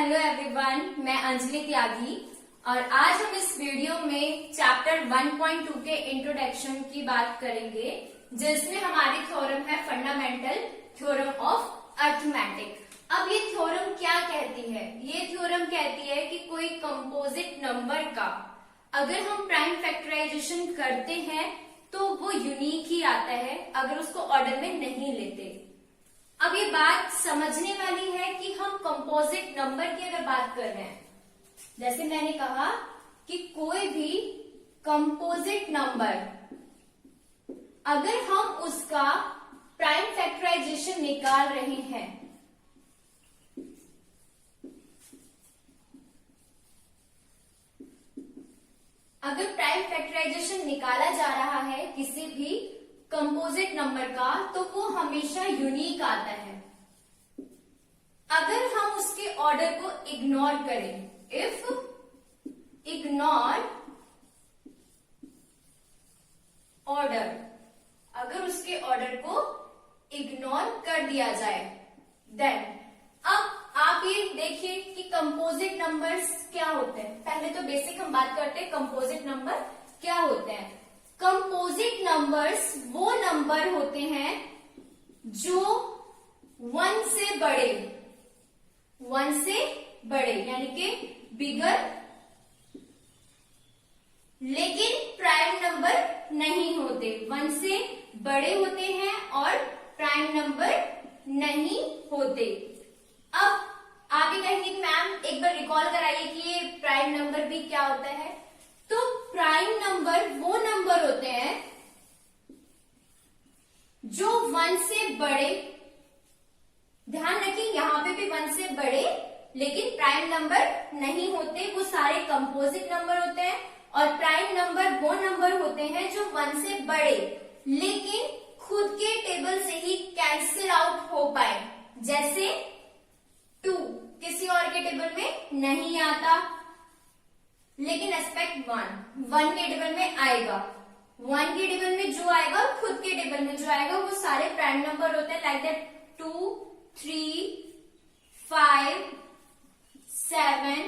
Hello everyone, मैं अंजलि त्यागी और आज हम इस वीडियो में चैप्टर 1.2 के इंट्रोडक्शन की बात करेंगे, जिसमें हमारी थ्योरम है फंडामेंटल थ्योरम ऑफ अर्थमेटिक। अब ये थ्योरम क्या कहती है? ये थ्योरम कहती है कि कोई कंपोजिट नंबर का अगर हम प्राइम फैक्टराइजेशन करते हैं तो वो यूनिक ही आता है अगर उसको ऑर्डर में नहीं लेते। अब ये बात समझने वाली है कि हम कंपोजिट नंबर की अगर बात कर रहे हैं, जैसे मैंने कहा कि कोई भी कंपोजिट नंबर अगर हम उसका प्राइम फैक्टराइजेशन निकाल रहे हैं अगर प्राइम फैक्टराइजेशन निकाला जा रहा है किसी भी कंपोजिट नंबर का, तो वो हमेशा यूनिक आता है। अगर हम उसके ऑर्डर को इग्नोर करें, इफ इग्नोर ऑर्डर, अगर उसके ऑर्डर को इग्नोर कर दिया जाए, देन अब आप ये देखिए कि कंपोजिट नंबर्स क्या होते हैं। पहले तो बेसिक हम बात करते हैं कंपोजिट नंबर क्या होते हैं। कंपोजिट नंबर्स वो नंबर होते हैं जो 1 से बड़े यानी कि बिगर, लेकिन प्राइम नंबर नहीं होते। 1 से बड़े होते हैं और प्राइम नंबर नहीं होते। अब आप ये कहेंगे कि मैम एक बार रिकॉल कराइए कि ये प्राइम नंबर भी क्या होता है। तो प्राइम नंबर वो नंबर होते हैं जो 1 से बड़े, ध्यान रखिए यहां पे भी 1 से बड़े लेकिन प्राइम नंबर नहीं होते, वो सारे कंपोजिट नंबर होते हैं। और प्राइम नंबर वो नंबर होते हैं जो 1 से बड़े लेकिन खुद के टेबल से ही कैंसिल आउट हो पाए, जैसे 2 किसी और के टेबल में नहीं आता लेकिन एस्पेक्ट 1 के टेबल में आएगा। 1 के टेबल में जो आएगा, खुद के टेबल में जो आएगा, वो सारे प्राइम नंबर होते हैं। Like that 2, 3, 5, 7।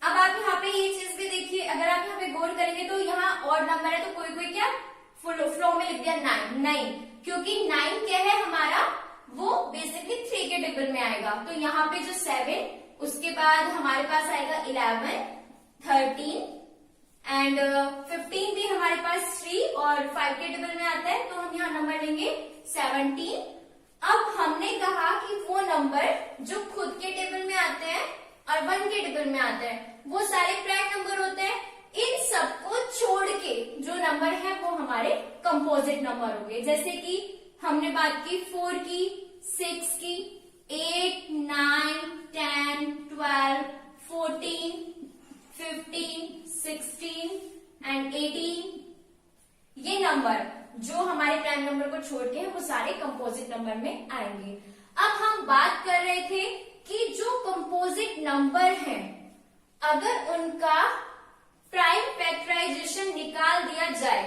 अब आप यहाँ पे ये चीज भी देखिए, अगर आप यहाँ पे गौर करेंगे तो यहाँ ऑड नंबर है तो कोई कोई क्या फ्लो में लिख दिया 9, क्योंकि 9 क्या है हमारा, वो बेसिकली 3 के टेबल में आएगा। तो यहाँ पे जो 7, उसके बाद हमारे पास आएगा 11, 13 एंड 15 भी हमारे पास 3 और 5 के टेबल में आता है, तो हम यहाँ नंबर लेंगे 17। अब हमने कहा कि वो नंबर जो खुद के टेबल में आते हैं और 1 के टेबल में आते हैं वो सारे प्राइम नंबर होते हैं। इन सबको छोड़ के जो नंबर है वो हमारे कंपोजिट नंबर हो गए। जैसे कि हमने बात की 4 की, 6 की, 8, 9, 10, 12, 14, 15, 16 एंड 18। ये नंबर जो हमारे प्राइम नंबर को छोड़ के हैं वो सारे कंपोजिट नंबर में आएंगे। अब हम बात कर रहे थे कि जो कंपोजिट नंबर हैं अगर उनका प्राइम फैक्टराइजेशन निकाल दिया जाए,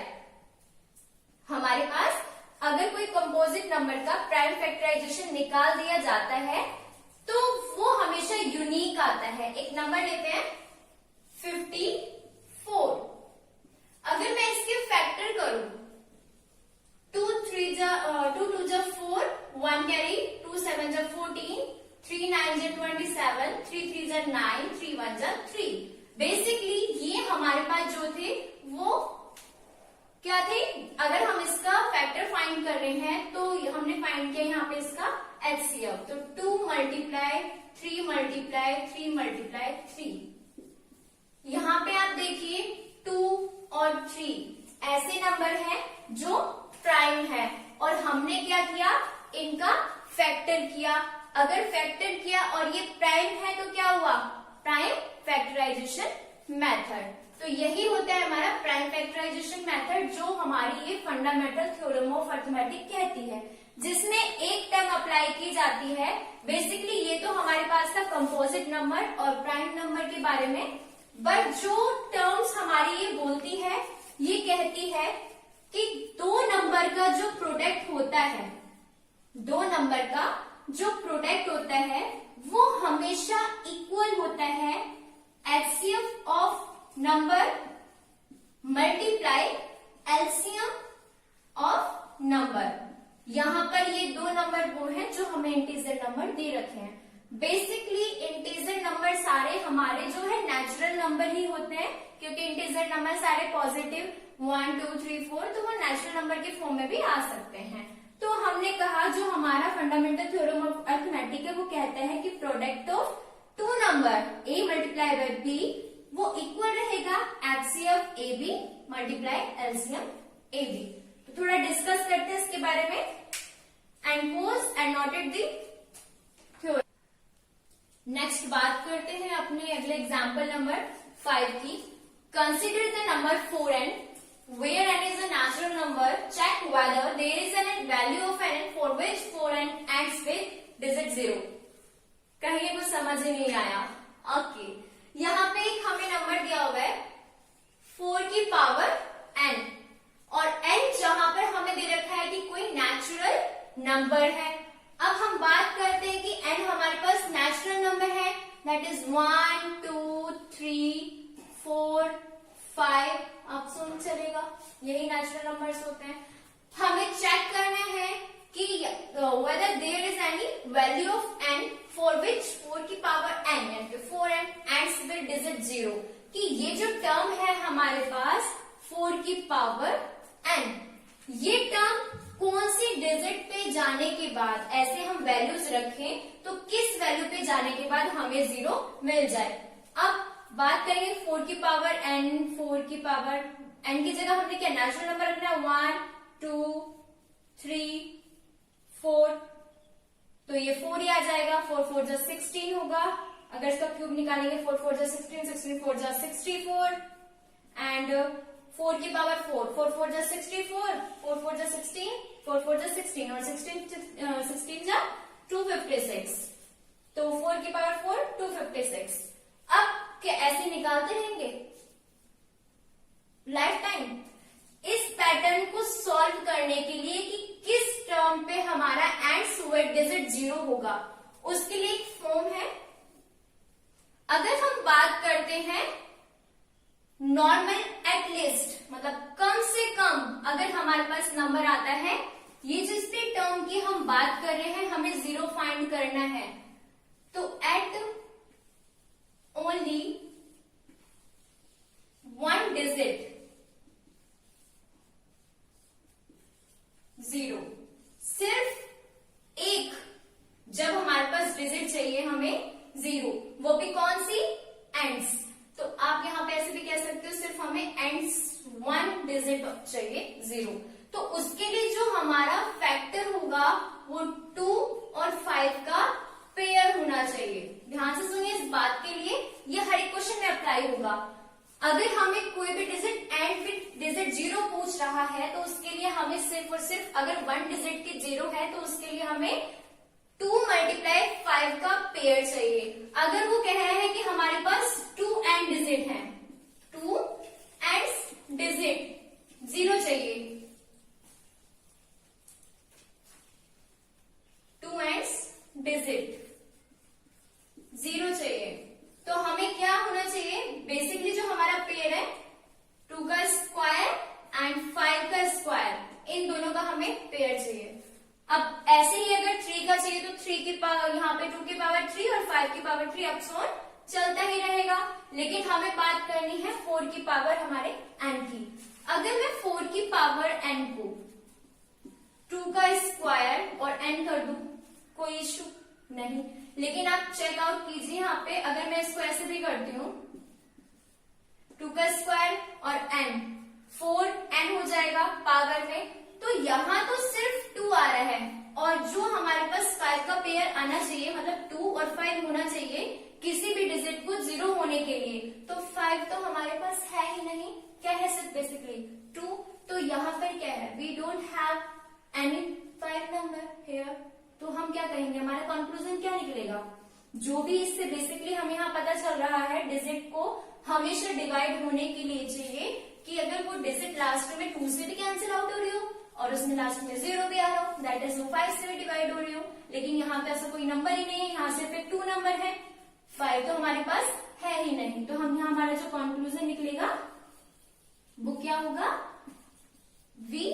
हमारे पास अगर कोई कंपोजिट नंबर का प्राइम फैक्टराइजेशन निकाल दिया जाता है तो वो हमेशा यूनिक आता है। एक नंबर लेते हैं 54। अगर मैं इसके फैक्टर करूं, 2 2 जा 4, 1 कैरी, 2 7 जा 14, 3 9 जा 27, 3 3 जा 9, 3 1 जा 3। बेसिकली ये हमारे पास जो थे वो क्या थे, अगर हम इसका फैक्टर फाइंड कर रहे हैं तो हमने फाइंड किया यहाँ पे इसका एचसीएफ, तो 2 मल्टीप्लाई 3 मल्टीप्लाई 3 मल्टीप्लाई 3। यहाँ पे आप देखिए 2 और 3 ऐसे नंबर हैं जो प्राइम है और हमने क्या किया, इनका फैक्टर किया। अगर फैक्टर किया और ये प्राइम है तो क्या हुआ, प्राइम फैक्टराइजेशन मेथड। तो यही होता है हमारा प्राइम फैक्टराइजेशन मेथड, जो हमारी ये फंडामेंटल थ्योरम ऑफ अर्थमेटिक कहती है, जिसमें एक टर्म अप्लाई की जाती है। बेसिकली ये तो हमारे पास था कंपोजिट नंबर और प्राइम नंबर के बारे में, बट जो टर्म्स हमारी ये बोलती है, ये कहती है कि दो नंबर का जो प्रोडक्ट होता है, दो नंबर का जो प्रोडक्ट होता है वो हमेशा इक्वल नंबर दे रखे हैं। बेसिकली इंटीजर नंबर सारे हमारे जो है नेचुरल नंबर ही होते हैं, क्योंकि इंटीजर नंबर सारे पॉजिटिव 1 2 3 4 तो वो नेचुरल नंबर के फॉर्म में भी आ सकते हैं। तो हमने कहा जो हमारा फंडामेंटल थ्योरम ऑफ अरिथमेटिक है वो कहता है कि product of two number a multiply by b वो इक्वल रहेगा HCF A B multiply LCM A B. तो थोड़ा डिस्कस करते हैं इसके बारे में and pause and noted the theorem. Next बात करते हैं अपने अगले एग्जांपल नंबर 5 की। Consider the number 4n where n is a natural number. Check whether there is an value of n for which 4n ends with digit 0. कहीं कुछ समझ ही नहीं आया। ओके, यहाँ पे एक हमें नंबर दिया हुआ है 4 की पावर n और n जहां पर हमें दे रखा है कि कोई नेचुरल नंबर है। अब हम बात करते हैं कि n हमारे पास नेचुरल नंबर है, दैट इज 1 2 3 4 5, आप सुन चलेगा, यही नेचुरल नंबर्स होते हैं। हमें चेक करना है कि whether there is any value of n for which 4 की पावर n यानी कि 4n ends with digit 0, कि ये जो टर्म है हमारे पास 4 की पावर n, ये टर्म कौन सी डिजिट पे जाने के बाद, ऐसे हम वैल्यूज रखें तो किस वैल्यू पे जाने के बाद हमें 0 मिल जाए। अब बात करेंगे 4 की पावर n, 4 की पावर n की जगह हमने क्या नेचुरल नंबर रखना है 1 2 3 4, तो ये 4 ही आ जाएगा। 4 4 जा 16 होगा, अगर इसका क्यूब निकालेंगे 4 4 जा 16, 16 4 जा 64 एंड 4 की पावर 4, 4 4 जा 64, 4 4 जा 16, 4 4 जा 16 और 16 जा 256, तो 4 की पावर 4 256। अब क्या ऐसे निकालते रहेंगे लाइफ टाइम? इस पैटर्न को सॉल्व करने के लिए कि किस टर्म पे हमारा एंड्स विद डिजिट 0 होगा, उसके लिए एक फॉर्म है। अगर हम बात करते हैं नॉर्मल एटलीस्ट, मतलब कम से कम अगर हमारे पास नंबर आता है, ये जिस भी टर्म की हम बात कर रहे हैं हमें 0 फाइंड करना है, तो एट ओनली 1 डिजिट 0, सिर्फ एक जब हमारे पास डिजिट चाहिए हमें 0, वो भी कौन सी एंड्स, तो आप यहां पे ऐसे भी कह सकते हो सिर्फ हमें एंड्स 1 डिजिट चाहिए 0, तो उसके लिए जो हमारा फैक्टर होगा वो 2 और 5 का पेयर होना चाहिए। ध्यान से सुनिए इस बात के लिए, ये हर एक क्वेश्चन में अप्लाई होगा। अगर हमें कोई भी डिजिट एंड विद डिजिट 0 पूछ रहा है तो उसके लिए हमें सिर्फ और सिर्फ, अगर 1 डिजिट की 0 है तो उसके लिए हमें 2 मल्टीप्लाई 5 का पेयर चाहिए। अगर वो कह रहा है कि हमारे पास 2 एंड डिजिट है, 2 एंड डिजिट 0 चाहिए, 2 एंड्स डिजिट 0 चाहिए, तो हमें क्या होना चाहिए? बेसिकली जो हमारा पेयर है 2 का स्क्वायर एंड 5 का स्क्वायर, इन दोनों का हमें पेयर चाहिए। अब ऐसे ही अगर 3 का चाहिए तो 3 की पावर, यहाँ पे 2 की पावर 3 और 5 की पावर 3 अप सो ऑन चलता ही रहेगा, लेकिन हमें बात करनी है 4 की पावर हमारे n की। अगर मैं 4 की पावर n को 2 का स्क्वायर और n कर दूं, कोई इश्यू नहीं, लेकिन आप चेकआउट कीजिए यहाँ पे, अगर मैं इसको ऐसे भी करती हूँ 2 का स्क्वायर और n, 4n हो जाएगा पावर में, तो यहाँ तो सिर्फ 2 आ रहा है, और जो हमारे पास 5 का पेयर आना चाहिए, मतलब 2 और 5 होना चाहिए किसी भी डिजिट को 0 होने के लिए, तो 5 तो हमारे पास है ही नहीं, क्या है सिर्फ बेसिकली 2, तो यहाँ पर क्या है, we don't have any 5 number here, तो हम क्या कहेंगे, हमारा कंक्लूजन क्या निकलेगा? जो भी इससे बेसिकली हमें यहाँ पता चल रहा है, डिजिट को हमेशा डिवाइड होने के लिए चाहिए कि अगर वो डिजिट लास्ट में 2 से भी कैंसिल आउट हो रही हो और उसमें लास्ट में 0 भी आ रहा हो, दैट इज वो 5 से भी डिवाइड हो रही हो, लेकिन यहाँ पे ऐसा कोई नंबर ही नहीं है, यहाँ सिर्फ एक 2 नंबर है, 5 तो हमारे पास है ही नहीं, तो हम यहाँ हमारा जो कंक्लूजन निकलेगा वो क्या होगा, वी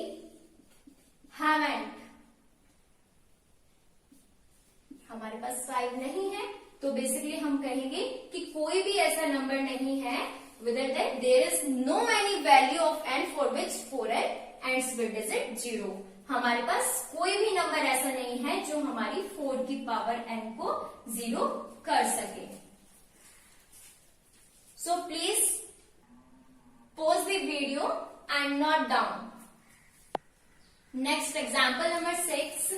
हमारे पास 5 नहीं है, तो बेसिकली हम कहेंगे कि कोई भी ऐसा नंबर नहीं है whether that there is no any value of n for which 4n ends with digit 0. हमारे पास कोई भी नंबर ऐसा नहीं है जो हमारी 4 की पावर n को 0 कर सके. So please pause the video and note down. Next example number 6.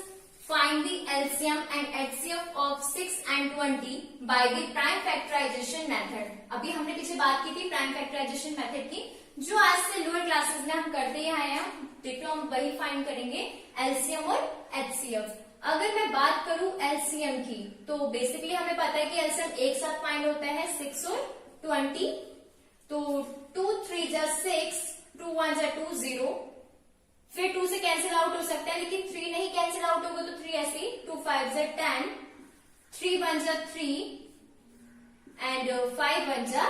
Find the LCM and HCF of 6 and 20 by the prime factorization method. अभी हमने पीछे बात की थी प्राइम फैक्टराइजेशन मेथड की, जो आज से लोअर क्लासेस में हम करते ही आए हैं. देखो हम वही फाइंड करेंगे LCM और HCF. अगर मैं बात करूं LCM की, तो बेसिकली हमें पता है कि LCM एक साथ फाइंड होता है 6 और 20. तो 2 3 जा 6, 2 1 जा 2 0, फिर 2 से कैंसिल आउट हो सकता है, लेकिन 3 नहीं कैंसिल आउट होगा, तो 3 ऐसे 2 5 जा 10, 3 1 जा 3 एंड 5 1 जा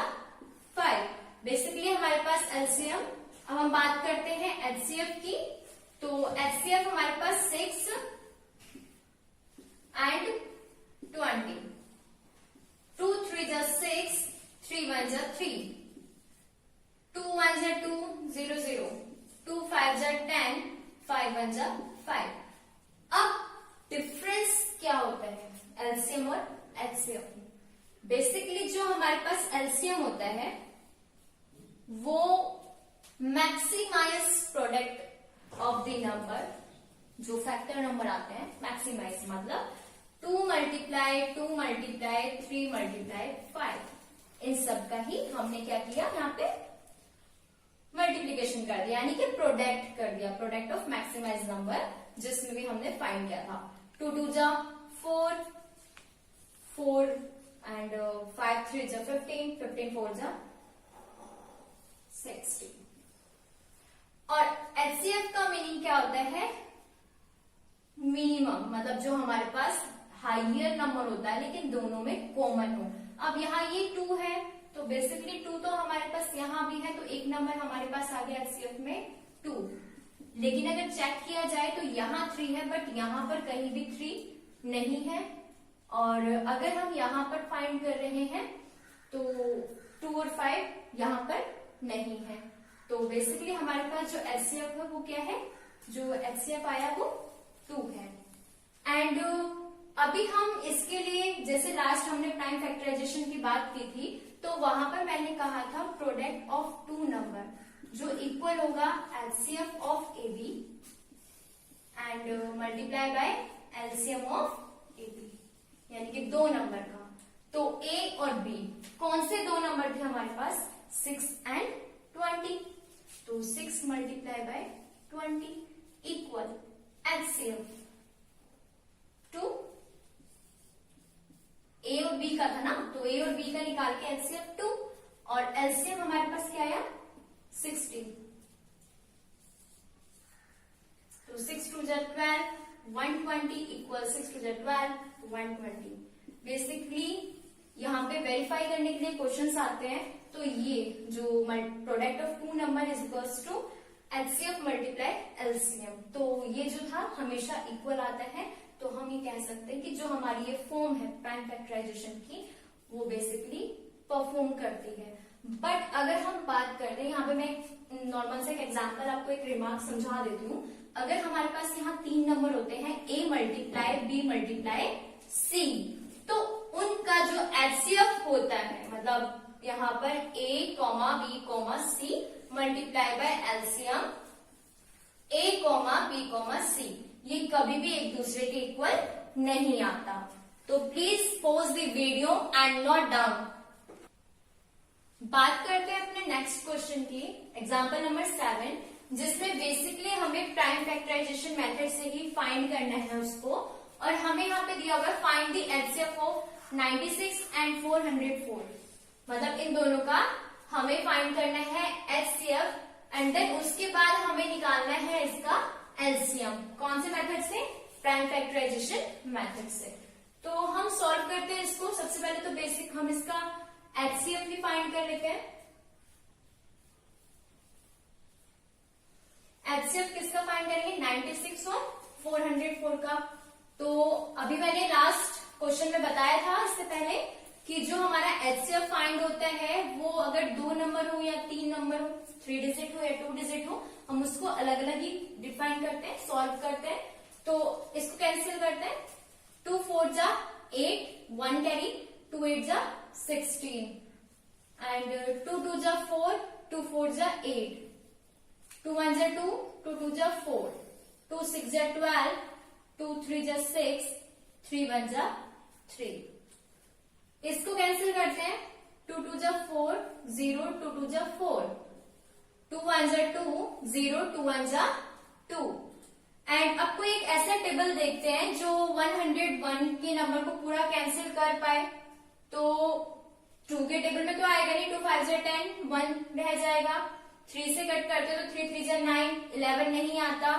5. बेसिकली हमारे पास LCM. अब हम बात करते हैं HCF की. तो HCF हमारे पास 6 एंड 20. 2 3 जा 6, 3 1 जा 3, 2 1 जा 2 0 0, 2 5 जा 10, 5 1 जा 5. अब डिफरेंस क्या होता है LCM और HCF में? बेसिकली जो हमारे पास LCM होता है वो maximize product of the number, जो फैक्टर नंबर आते हैं मैक्सिमाइज मतलब 2 मल्टीप्लाई 2 मल्टीप्लाई 3 मल्टीप्लाई 5, इन सब का ही हमने क्या किया यहाँ पे मल्टीप्लीकेशन कर दिया, यानी कि प्रोडक्ट कर दिया, प्रोडक्ट ऑफ मैक्सिमाइज नंबर, जिसमें भी हमने फाइंड किया था. 2 2 जा 4 4 एंड 5 3 जा 15, 15 4 जा 60. और HCF का मीनिंग क्या होता है? मिनिमम, मतलब जो हमारे पास हाइयर नंबर होता है लेकिन दोनों में कॉमन हो. अब यहाँ ये 2 है, तो बेसिकली 2 तो हमारे पास यहाँ भी है, तो एक नंबर हमारे पास आ गया HCF में 2. लेकिन अगर चेक किया जाए तो यहाँ 3 है, बट यहाँ पर कहीं भी 3 नहीं है. और अगर हम यहाँ पर फाइंड कर रहे हैं तो 2 और 5 यहाँ पर नहीं है. तो बेसिकली हमारे पास जो HCF है वो क्या है? जो HCF आया वो 2 है. एंड अभी हम इसके लिए, जैसे लास्ट हमने प्राइम फैक्टराइजेशन की बात की थी, तो वहां पर मैंने कहा था प्रोडक्ट ऑफ 2 नंबर जो इक्वल होगा LCF of AB and multiply by LCM of AB, यानी कि 2 नंबर का. तो A और B कौन से 2 नंबर थे हमारे पास? 6 एंड 20. तो 6 multiply bye 20 equal LCM 2. A और B का था ना, तो A और B का निकाल के LCM 2, और LCM हमारे पास क्या आया? 16. तो 6 2 जा 12, 120 इक्वल 6 2 जा 12, 120. बेसिकली यहाँ पे वेरीफाई करने के लिए क्वेश्चंस आते हैं, तो ये जो product of 2 number is equals to HCF multiply LCM, तो ये जो था हमेशा इक्वल आता है. तो हम ये कह सकते हैं कि जो हमारी ये फॉर्म है प्राइम फैक्टराइजेशन की, वो बेसिकली परफॉर्म करती है. बट अगर हम बात करते हैं, यहाँ पे मैं नॉर्मल से एक एग्जांपल आपको एक रिमार्क समझा देती हूँ. अगर हमारे पास यहाँ 3 नंबर होते हैं A multiply B multiply C, तो उनका जो HCF होता है, मतलब यहाँ पर A, B, C multiply by LCM A, B, C, ये कभी भी एक दूसरे के इक्वल नहीं आता. तो please pause the video and note down. बात करते हैं अपने नेक्स्ट क्वेश्चन की, एग्जांपल नंबर 7, जिसमें बेसिकली हमें प्राइम फैक्टराइजेशन मेथड से ही फाइंड करना है उसको. और हमें यहाँ पे दिया हुआ है find the HCF of 96 and 404, मतलब इन दोनों का हमें फाइंड करना है HCF, एंड देन उसके बाद हमें निकालना है इसका LCM. कौन से मेथड से? प्राइम फैक्टराइजेशन मेथड से. तो हम सॉल्व करते हैं इसको. सबसे पहले तो बेसिक हम इसका HCF भी फाइंड कर लेते हैं. HCF किसका फाइंड करेंगे? 96 और 404 का. तो अभी मैंने लास्ट क्वेश्चन में बताया था इससे पहले कि जो हमारा HCF फाइंड होता है वो अगर 2 नंबर हो या 3 नंबर हो, 3 डिजिट हो या 2 डिजिट हो, हम उसको अलग अलग ही डिफाइन करते हैं, सॉल्व करते हैं। तो इसको कैंसिल करते हैं, 2 4 जा 8, 1 कैरी, 2 8 जा 16 एंड 2 2 जा 4, 2 4 जा 8, 2 1 जा 2, 2 2 जा 4, 2 6 जा 12, 2 3 जा 6, 3 1 जा 3। इसको कैंसिल करते हैं, 2 2 जा 4, 0 2 2 जा 4, 2 1 जा 2, 0 2 1 जा 2। एंड अब कोई एक ऐसा टेबल देखते हैं जो 101 के नंबर को पूरा कैंसिल कर पाए। तो 2 के टेबल में तो आएगा नहीं, 2 5 जा 10, 1 रह जाएगा। 3 से कट करते तो 3 3 जा 9, 11 नहीं आता।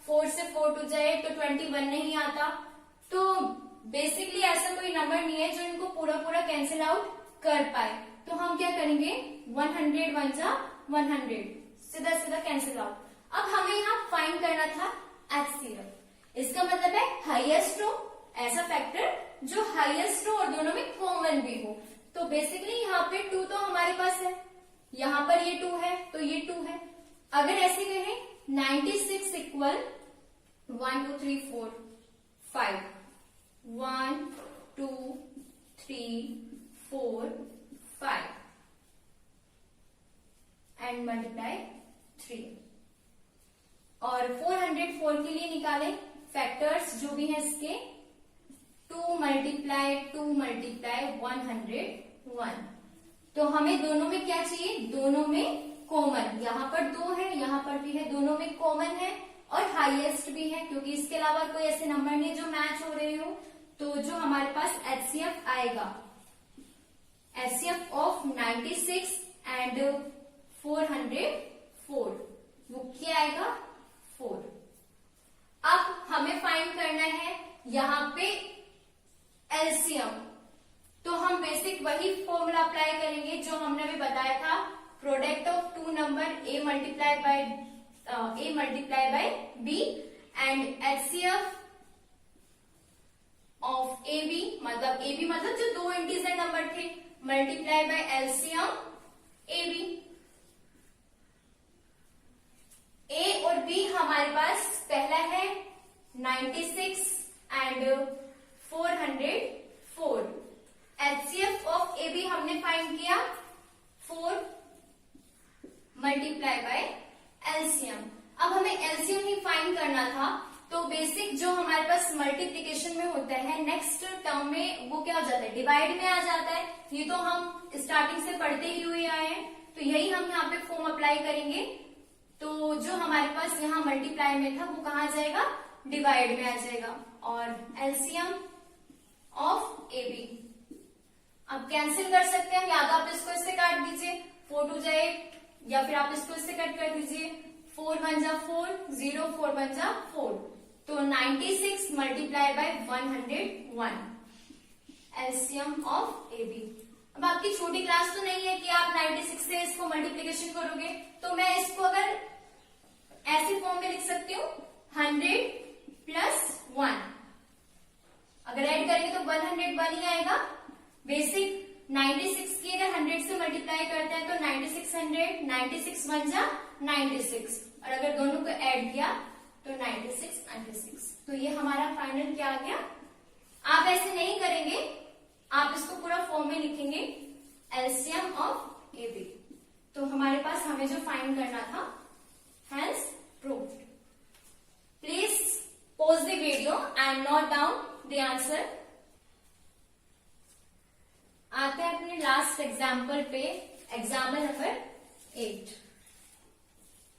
4 से 4 2 जा 8 तो 21 नहीं आता। तो बेसिकली ऐसा कोई नंबर नहीं है जो इनको पूरा पूरा कैंसिल आउट कर पाए। तो हम क्या करेंगे, 101 जा 100 सीधा सीधा कैंसिल आउट। अब हमें यहाँ फाइंड करना था HCF। इसका मतलब है हाईएस्ट रो, ऐसा फैक्टर जो हाईएस्ट रो और दोनों में कॉमन भी हो। तो बेसिकली यहाँ पे 2 तो हमारे पास है, यहाँ पर ये 2 है तो ये 2 है। अगर ऐसे कहें 96 इक्वल 1 2 3 4 5, 1 2 3 4 5 एंड मल्टीप्लाई 3। और 404 के लिए निकालें फैक्टर्स जो भी है इसके, 2 मल्टीप्लाई 101। तो हमें दोनों में क्या चाहिए, दोनों में कॉमन। यहाँ पर 2 है, यहाँ पर भी है, दोनों में कॉमन है और हाईएस्ट भी है, क्योंकि इसके अलावा कोई ऐसे नंबर नहीं जो मैच हो रहे हो। तो जो हमारे पास HCF आएगा, HCF ऑफ 96 एंड 404, वो क्या आएगा, 4। अब हमें फाइंड करना है यहाँ पे LCM। तो हम बेसिक वही फॉर्मूला अप्लाई करेंगे जो हमने अभी बताया था, product of 2 number A multiply by B and HCF of AB मतलब जो 2 इंटीजर नंबर थे, multiply by LCM AB। A और B हमारे पास पहला है 96 एंड 404। HCF ऑफ AB हमने फाइंड किया 4 मल्टीप्लाई बाय LCM। अब हमें LCM ही फाइंड करना था। तो बेसिक जो हमारे पास मल्टीप्लिकेशन में होता है, नेक्स्ट टर्म में वो क्या हो जाता है, डिवाइड में आ जाता है। ये तो हम स्टार्टिंग से पढ़ते ही हुए आए हैं, तो यही हम यहाँ पे फॉर्म अप्लाई करेंगे। तो जो हमारे पास यहाँ मल्टीप्लाई में था वो कहाँ जाएगा, डिवाइड में आ जाएगा। और LCM ऑफ AB अब कैंसिल कर सकते हैं, या तो आप इसको इससे काट दीजिए, 4 2 जा 8, या फिर आप इसको इससे कट कर दीजिए, 4 1 जा 4, 0 4 1 जा 4। तो 96 multiply by 101 LCM of AB। अब आपकी छोटी क्लास तो नहीं है कि आप 96 से इसको मल्टीप्लिकेशन करोगे, तो मैं इसको अगर ऐसे फॉर्म में लिख सकती हूँ, 100 प्लस 1। अगर ऐड करेंगे तो 101 ही आएगा। बेसिक 96 की अगर 100 से मल्टीप्लाई करते हैं तो 96 100, 96 1 जा 96, और अगर दोनों को ऐड किया तो 96 96। तो ये हमारा फाइनल क्या आ गया। आप ऐसे नहीं करेंगे, आप इसको पूरा फॉर्म में लिखेंगे, LCM ऑफ AB। तो हमारे पास हमें जो फाइंड करना था, hence proved। Please pause the video and note down the answer। आते हैं अपने लास्ट एग्जाम्पल पे, एग्जाम्पल नंबर 8।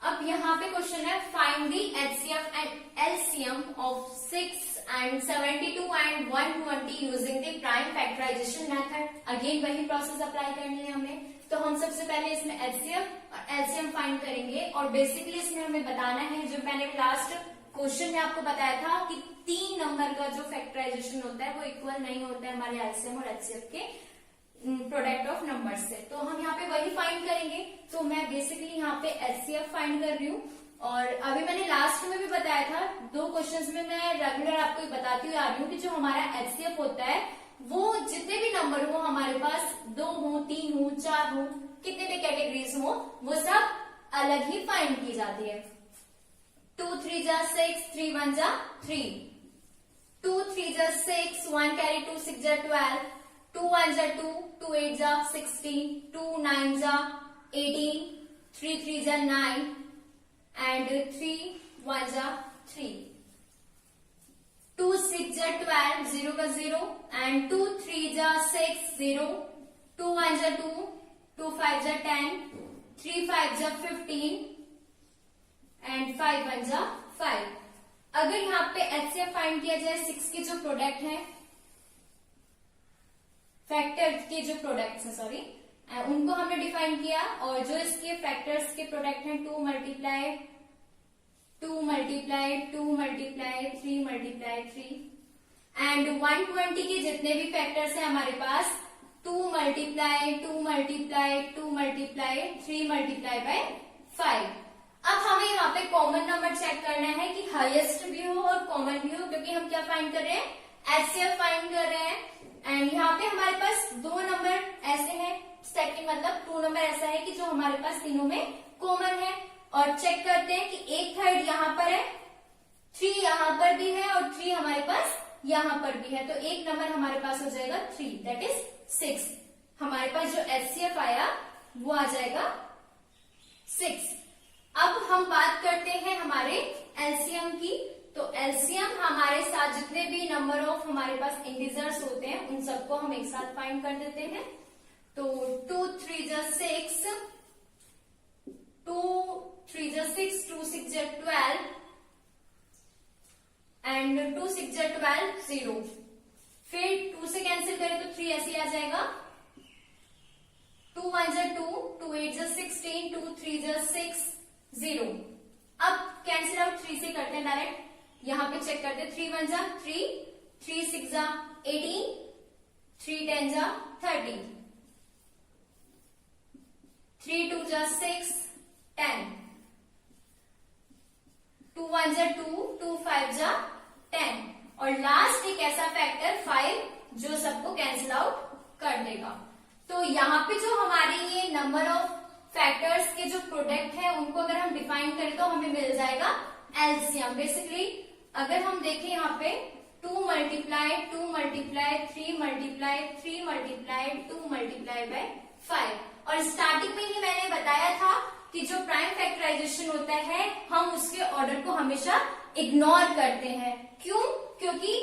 अब यहाँ पे क्वेश्चन है, find the HCF and LCM of 6 and 72 and 120 using the prime factorisation method. Again वही प्रोसेस अप्लाई करनी है हमें। तो हम सबसे पहले इसमें HCF और LCM फाइंड करेंगे, और बेसिकली इसमें हमें बताना है, जो मैंने लास्ट क्वेश्चन में आपको बताया था कि 3 नंबर का जो फैक्टराइजेशन होता है वो इक्वल नहीं होता है हमारे LCM और HCF के प्रोडक्ट ऑफ नंबर से। तो हम यहाँ पे वही फाइंड करेंगे। तो मैं बेसिकली यहाँ पे HCF फाइंड कर रही हूँ, और अभी मैंने लास्ट में भी बताया था, 2 क्वेश्चंस में मैं रेगुलर आपको बताती हुई आ रही हूँ कि जो हमारा HCF होता है वो जितने भी नंबर हो हमारे पास, 2 हो, 3 हो, 4 हो, कितने भी कैटेगरीज हो, वो सब अलग ही फाइंड की जाती है। 2 3 जा 6, 3 1 जा 3, 2 3 जा 6, 1 कैरी 2 6 जा 12, 2 1 जा 2, 2 8 जा 16, 2 9 जा 18, 3 3 जा 9 and 3 1 जा 3, 2 6 जा 12, 0 का 0 and 2 3 जा 6 0, 2 1 जा 2, 2 5 जा 10, 3 5 जा 15 and 5 1 जा 5। अगर यहाँ पे एचसीएफ फाइंड किया जाए 6 के जो प्रोडक्ट है, फैक्टर के जो प्रोडक्ट्स है सॉरी, उनको हमने डिफाइन किया, और जो इसके फैक्टर्स के प्रोडक्ट हैं 2 multiply 2 multiply 2 multiply 3 multiply 3 and 120 के जितने भी फैक्टर्स हैं हमारे पास 2 multiply 2 multiply 2 multiply 3 multiply by 5। अब हमें यहाँ पे कॉमन नंबर चेक करना है कि हाईएस्ट भी हो और कॉमन भी हो, क्योंकि हम क्या फाइंड कर रहे हैं, एचसीएफ फाइंड कर रहे हैं। एंड यहाँ पे हमारे पास 2 नंबर ऐसे हैं, सेकंड मतलब 2 नंबर ऐसा है कि जो हमारे पास तीनों में कॉमन है, और चेक करते हैं कि 1/3 यहाँ पर है, 3 यहाँ पर भी है और 3 हमारे पास यहाँ पर भी है, तो एक नंबर हमारे पास हो जाएगा 3, दैट इज 6। हमारे पास जो एचसीएफ आया वो आ जाएगा 6। अब हम बात करते हैं हमारे एलसीएम की। तो एलसीएम हमारे साथ जितने भी नंबर ऑफ हमारे पास इंटीजर्स होते हैं उन सबको हम एक साथ फाइंड कर देते हैं। तो 2 3 जा 6, 2 3 जा 6, 2 6 जा 12 एंड 2 6 जा 12 0। फिर 2 से कैंसिल करें तो 3 ऐसे आ जाएगा, 2 1 जा 2, 2 8 जा 16, 2 3 जा 6 0। अब कैंसिल आउट 3 से करते हैं डायरेक्ट, यहां पे चेक करते हैं, 3 1 जा 3, 3 6 जा 18, 3 10 जा 30, 3 2 जा 6 10, 2 1 जा 2, 2 5 जा 10 और लास्ट एक ऐसा फैक्टर 5 जो सबको कैंसिल आउट कर देगा। तो यहाँ पे जो हमारे ये नंबर ऑफ फैक्टर्स के जो प्रोडक्ट है उनको अगर हम डिफाइन करें तो हमें मिल जाएगा एलसीएम। बेसिकली अगर हम देखें यहाँ पे 2 multiply 2 multiply 3 multiply 3 multiply 2 multiply by 5, और स्टार्टिंग में ही मैंने बताया था कि जो प्राइम फैक्टराइजेशन होता है हम उसके ऑर्डर को हमेशा इग्नोर करते हैं। क्यों? क्योंकि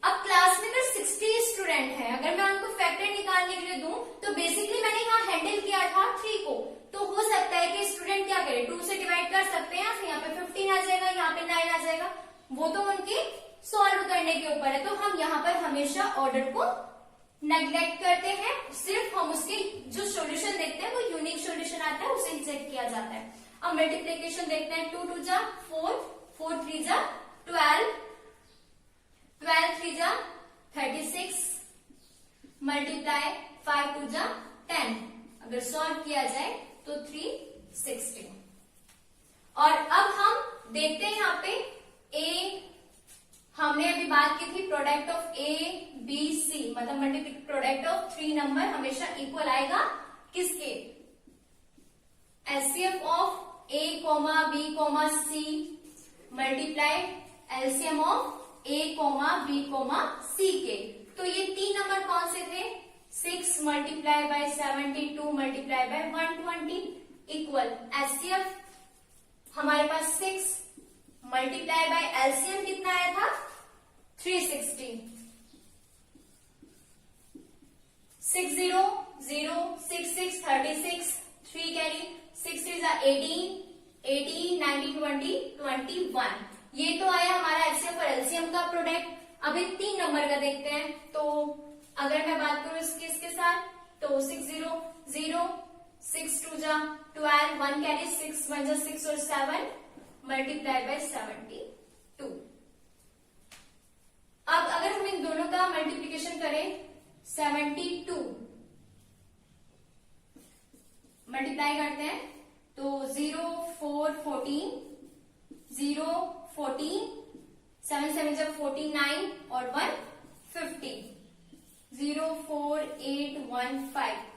अब क्लास में अगर 60 स्टूडेंट है, अगर मैं उनको फैक्टर निकालने के लिए दूं तो बेसिकली मैंने यहाँ हैंडल किया था 3 को, तो हो सकता है कि स्टूडेंट क्या करे, 2 से डिवाइड कर सकते हैं, फिर यहाँ पे 15 आ जाएगा, यहाँ पे 9 आ जाएगा, वो तो उनके सॉल्व करने के ऊपर है। तो हम यहाँ पर हमेशा ऑर्डर को नेग्लेक्ट करते हैं, सिर्फ हम उसके जो सॉल्यूशन देखते हैं वो यूनिक सॉल्यूशन आता है उसे ही चेक किया जाता है। अब मल्टीप्लीकेशन देखते हैं, 2 2 जा 4, 4 3 जा 12, 12 3 जा 36, मल्टीप्लाई 5 2 जा 10, अगर सॉल्व किया जाए तो 360। और अब हम देखते हैं यहाँ पे ए, हमने अभी बात की थी product of A B C, मतलब मल्टीप्ली प्रोडक्ट ऑफ 3 नंबर हमेशा इक्वल आएगा किसके, HCF of A comma B comma C multiply LCM of A comma B comma C के। तो ये 3 नंबर कौन से थे, 6 multiply by 72 multiply by 120 equal HCF हमारे पास 6 मल्टीप्लाई बाय एलसीएम कितना आया था 360, 6 0 0 6 6 36, 3 कैरी 6 3 जा 18 18 19 20 21। ये तो आया हमारा एचसीएफ और एलसीएम का प्रोडक्ट। अब इन 3 नंबर का देखते हैं। तो अगर मैं बात करूं इसके साथ तो 6 0 0 6 2 जा 12, 1 कैरी 6 1 जा 6 और 7 मल्टीप्लाई बाय 72। अब अगर हम इन दोनों का मल्टीप्लीकेशन करें 72 मल्टीप्लाई करते हैं तो 0 4 14 0 14 7 7 जब 49 और 1 50, 04815।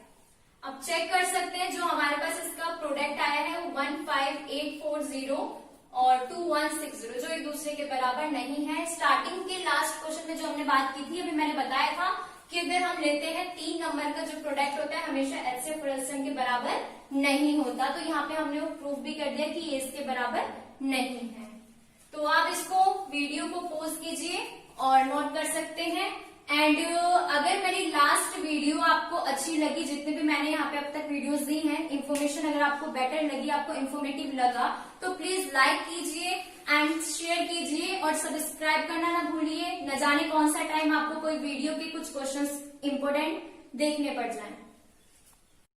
अब चेक कर सकते हैं, जो हमारे पास इसका प्रोडक्ट आया है वो 15840 और 2160, जो एक दूसरे के बराबर नहीं है। स्टार्टिंग के लास्ट क्वेश्चन में जो हमने बात की थी, अभी मैंने बताया था कि अगर हम लेते हैं 3 नंबर का जो प्रोडक्ट होता है हमेशा एचसीएफ और एलसीएम के बराबर नहीं होता। तो यहाँ पे हमने वो प्रूफ भी कर दिया कि ये इसके बराबर नहीं है। तो आप इसको वीडियो को पॉज कीजिए और नोट कर सकते हैं। एंड अगर मेरी लास्ट वीडियो आपको अच्छी लगी, जितने भी मैंने यहाँ पे अब तक वीडियोस दी हैं, इन्फॉर्मेशन अगर आपको बेटर लगी, आपको इन्फॉर्मेटिव लगा, तो प्लीज लाइक कीजिए एंड शेयर कीजिए और सब्सक्राइब करना ना भूलिए। न जाने कौन सा टाइम आपको कोई वीडियो के कुछ क्वेश्चंस इंपोर्टेंट देखने पड़ जाए।